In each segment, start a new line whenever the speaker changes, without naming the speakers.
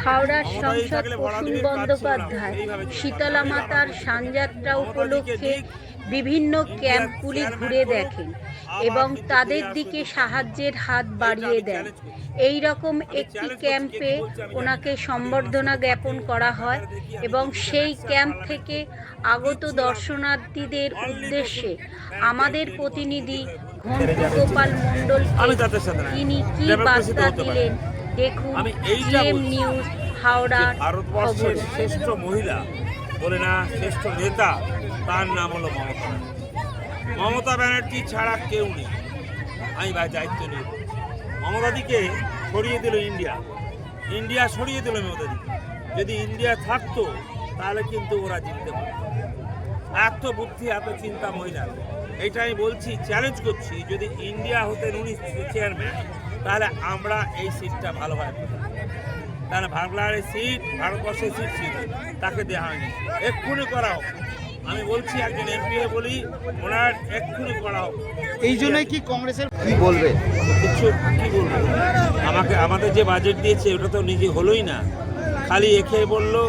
হাওড়ার সাংসদ প্রসূন বন্দ্যোপাধ্যায় শীতলা মাতার সানযাত্রা উপলক্ষে বিভিন্ন ক্যাম্পগুলি ঘুরে দেখেন এবং তাদের দিকে সাহায্যের হাত বাড়িয়ে দেন। এই রকম একটি ক্যাম্পে ওনাকে সম্বর্ধনা জ্ঞাপন করা হয় এবং সেই ক্যাম্প থেকে আগত দর্শনার্থীদের উদ্দেশ্যে আমাদের প্রতিনিধি ঘন্টু গোপাল মণ্ডল তিনি কি বার্তা দিলেন দেখুন জিএম নিউজ হাওড়া।
ভারতবর্ষের শ্রেষ্ঠ মহিলা বলে না, শ্রেষ্ঠ নেতা, তার নাম হলো মমতা ব্যানার্জি ছাড়া কেউ নেই। আমি ভাই দায়িত্ব নিই, মমতাদিকে সরিয়ে দিল ইন্ডিয়া সরিয়ে দিল মমতাদিকে। যদি ইন্ডিয়া থাকতো তাহলে কিন্তু ওরা জিততে পারত। এত বুদ্ধি, এত চিন্তা মহিলার। এইটা আমি বলছি, চ্যালেঞ্জ করছি, যদি ইন্ডিয়া হতেন উনি চেয়ারম্যান, তাহলে আমরা এই সিটটা ভালোভাবে পেতাম। তাহলে বাংলার সিট, ভারতবর্ষের সিট ছিল, তাকে দেওয়া হয়নি। এক্ষুনি করা হোক। আমি বলছি একজন এমপি বলি, ওনার এক্ষুনি করা হোক।
এই জন্যই কি কংগ্রেসের কি বলবে?
কিছু কি বলবো, আমাদের যে বাজেট দিয়েছে ওটা তো নিজে হলোই না। খালি এখে বললো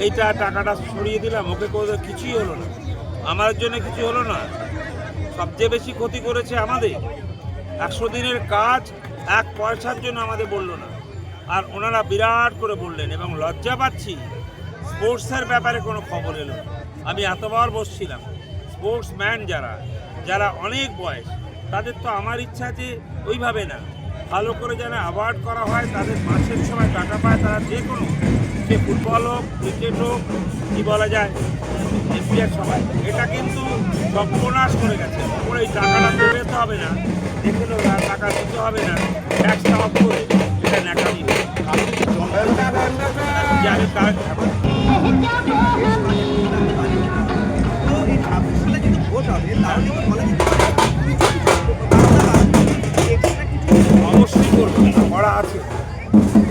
এইটা টাকাটা সরিয়ে দিলাম, ওকে করে কিছুই হলো না। আমার জন্য কিছু হলো না। সবচেয়ে বেশি ক্ষতি করেছে আমাদের। 100 দিনের কাজ 1 পয়সার জন্য আমাদের বললো না। আর ওনারা বিরাট করে বললেন এবং লজ্জা পাচ্ছি, স্পোর্টসের ব্যাপারে কোনো খবর এলো না। আমি এতবার বসছিলাম, স্পোর্টসম্যান যারা অনেক বয়স, তাদের তো আমার ইচ্ছা যে ওইভাবে না, ভালো করে যেন অ্যাওয়ার্ড করা হয়, তাদের মাসের সময় টাকা পায়, তারা যে কোনো, সে ফুটবল হোক, ক্রিকেট হোক, কী বলা যায়, এশিয়ার সবাই। এটা কিন্তু সর্বনাশ করে গেছে। ওপরে এই টাকাটা দেবে তো হবে না, দেখে তো টাকা দিতে হবে না, ট্যাক্সটা অফ করে এটা ন্যাকামি। যে আমি কাজ অবশ্যই করবো, করা আছে,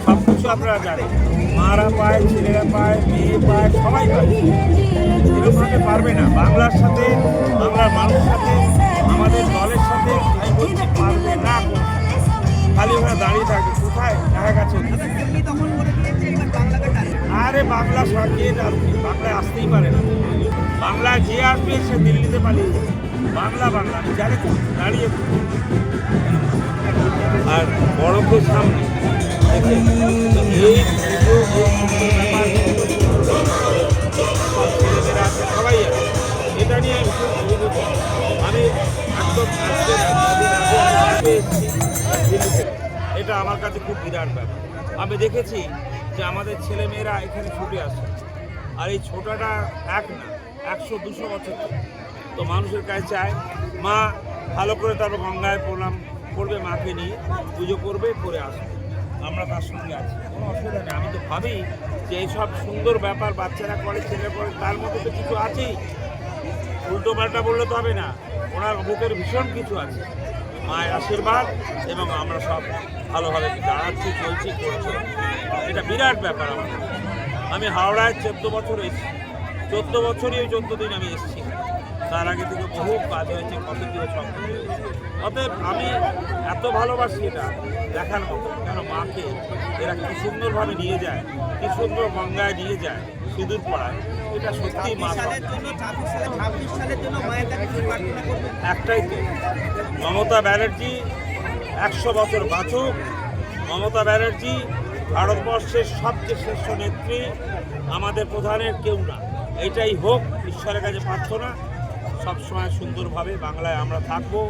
সব কিছু আপনারা জানেন। মারা পায়, ছেলেরা পায়, মেয়ে পায়, সবাই পায়। এরকমভাবে পারবে না। বাংলার সাথে, বাংলার মানুষের সাথে, আমাদের দলের সাথে আমি বলছি পারবে না। খালি ওরা দাঁড়িয়ে থাকে, কোথায় দেখা গেছে। আরে বাংলা সরকার আসবে, বাংলায় আসতেই পারে না। বাংলা যে আসবে সে দিল্লিতে পালিয়ে যাবে। বাংলা আমি জানি তো, দাঁড়িয়ে। আর বড়কে সামনে এই ছেলেমেয়েরা আছে, সবাই আছে। এটা নিয়ে আমি একদম এটা আমার কাছে খুব বিরাট ব্যাপার। আমি দেখেছি যে আমাদের ছেলেমেয়েরা এখানে ছুটে আসে, আর এই ছোটাটা এক না, 100-200 বছর। তো মানুষের কাছে চায় মা ভালো করে, তারপর গঙ্গায় প্রণাম করবে, মাকে নিয়ে পুজো করবে, করে আসবে। আমরা তার সঙ্গে আছি, কোনো অসুবিধা নেই। আমি তো ভাবি যে এইসব সুন্দর ব্যাপার বাচ্চারা করে, ছেলেরা করে, তার মধ্যে তো কিছু আছেই। উল্টো পাল্টা বললে তো হবে না, ওনার ভিতরে ভীষণ কিছু আছে। মায়ের আশীর্বাদ এবং আমরা সব ভালোভাবে দাঁড়াচ্ছি, চলছি, করছি। এটা বিরাট ব্যাপার আমাদের। আমি হাওড়ায় 14 বছর এসেছি, 14 বছরই ওই 14 দিন আমি এসেছি। তার আগে থেকে বহু কাজ হয়েছে, কত দিয়ে সব হয়েছে। অতএব আমি এত ভালোবাসি, এটা দেখার মতো। কেন মাকে এরা কি সুন্দরভাবে নিয়ে যায়, কি সুন্দর গঙ্গায় নিয়ে যায়, সিঁদুর পড়ায়। এটা সত্যি মা। একটাই তো, মমতা ব্যানার্জি 100 বছর বাঁচুক। মমতা ব্যানার্জি ভারতবর্ষের সবচেয়ে শ্রেষ্ঠ নেত্রী, আমাদের প্রধানের কেউ না। এটাই হোক, ঈশ্বরের কাছে প্রার্থনা। সবসময় সুন্দরভাবে বাংলায় আমরা থাকবো,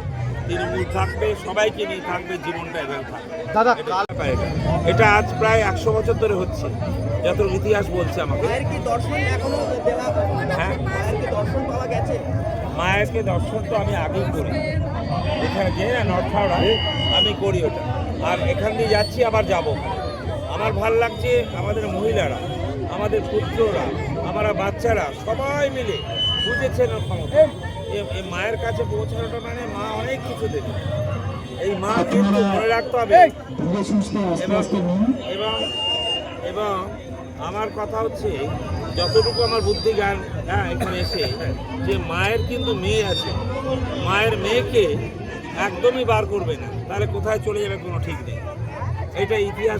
তৃণমূল থাকবে, সবাইকে নিয়ে থাকবে, জীবনটা এভাবে থাকবে।
দাদা,
এটা আজ প্রায় 100 বছর ধরে হচ্ছে, যত ইতিহাস বলছে আমাকে। হ্যাঁ, মায়েরকে দর্শন তো আমি আগেই করি, এখানে যে না নর্থ হাওড়া আমি করি ওটা। আর এখান দিয়ে যাচ্ছি, আবার যাব। আমার ভাল লাগছে, আমাদের মহিলারা, আমাদের পুত্ররা, আমরা বাচ্চারা সবাই মিলে বুঝেছেন ক্ষমতা। এই মায়ের কাছে পৌঁছানোটা মানে মা অনেক কিছু দেবে। এই মা কিন্তু মনে রাখতে হবে। এবং আমার কথা হচ্ছে, যতটুকু আমার বুদ্ধি জ্ঞান, হ্যাঁ, এখানে এসে, যে মায়ের কিন্তু মেয়ে আছে, মায়ের মেয়েকে একদমই বার করবে না, তাহলে কোথায় চলে যাবে কোনো ঠিক নেই। এটা ইতিহাস।